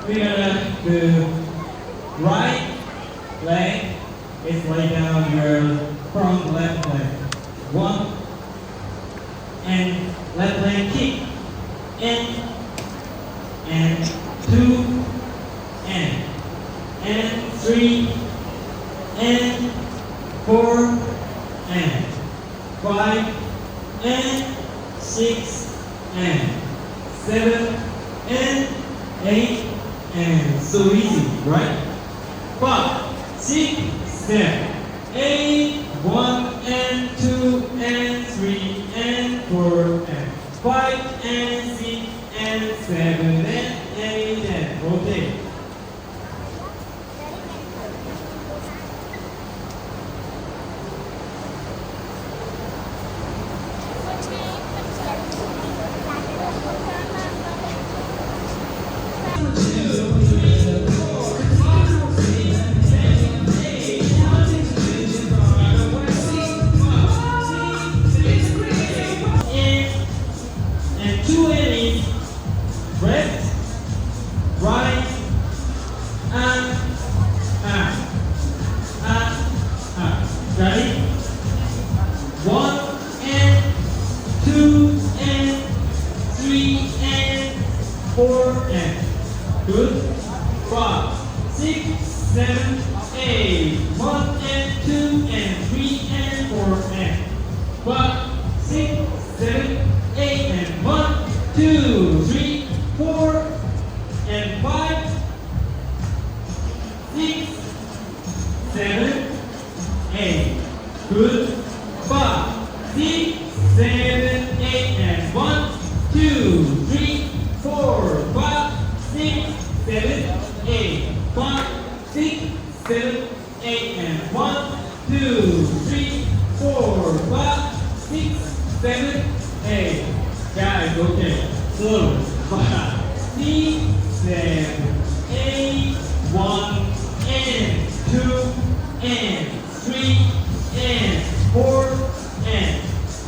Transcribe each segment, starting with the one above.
We're gonna do right leg is lay down your front left leg. 1 and left leg kick in and 2 and 3 and 4 and 5 and 6 and 7 and 8 and so easy, right? 5, 6, 7, 8, 1 and 2 and 3 and 4 and 5 and 6 and 7 and 8 and okay. Ready? 1 and 2 and 3 and 4 and good. 5, 6, 7, 8. 1 and 2 and 3 and 4 and 5, 6, 7, 8 and 1, 2, 3, 4 and 5, 6, 7, 8. Good. 5, 6, 7, 8 and 1, 2, 3, 4, 5, 6, 7, 8. 5, 6, 7, 8 and 1, 2, 3, 4, 5, 6, 7, 8. Guys, okay. So 5, 6, 7, 8, 1 and 2 and 3 and 4 and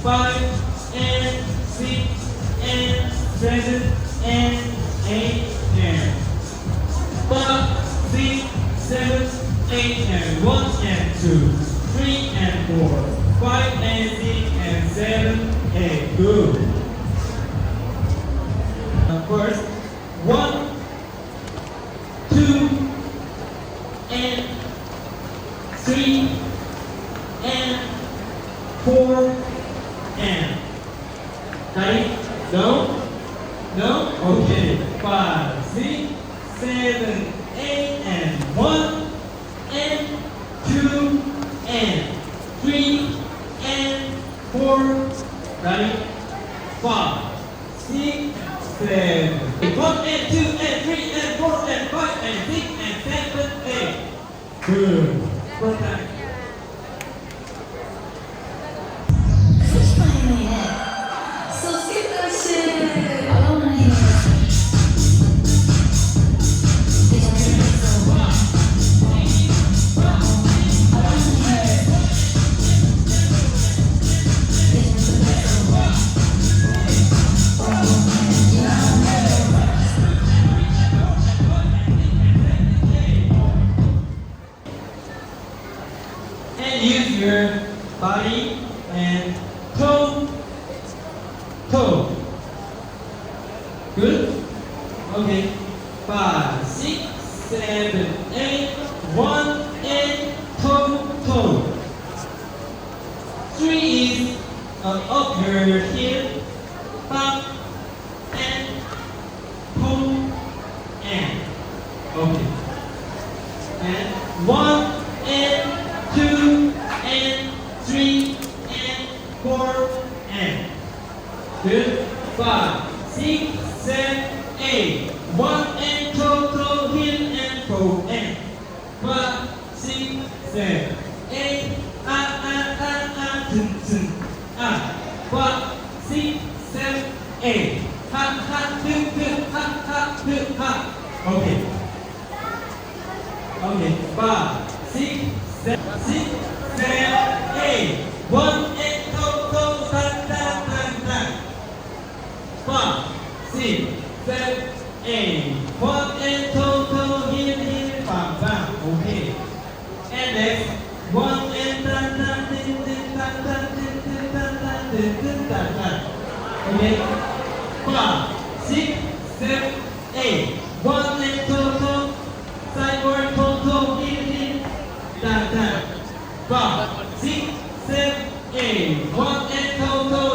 5 and 6 and 7 and 8 and 5, 6, 7, 8 and 1 and 2, 3 and 4, 5 and 6 and 7, 8. Good. First, 1, 2 and 3 and 4 and ready? No? No? Okay. 5, 6, 7, 8 and 1 and 2 and 3 and 4. Ready? 5, 6, 7, 1 and 2 and 3 and 4 and 5 and 6 and 7, 8. Good. Perfect. So skip that shit. Okay. 5, 6, 7, 8. 1 and toe. 3 is up your heel, back and toe and. Okay. And 1 and 2 and 3 and 4 and. Good. 5, 6, 7, 8. 1 and toe, heel and toe and. 5, 6, 7, 8. Dun. 5, 6, 7, 8. Ha. Okay. Okay. 5, 6, 7, 8. 1 and toe, tan. 5, 6, 7, 8. 1 and toe, heel, bam. Okay. And next, 1 and tan. Okay. 5, 6, 7, 8. 1 and toe, sideboard, toe, heel, tan. 5, 6, 7, 8. 1 and toe,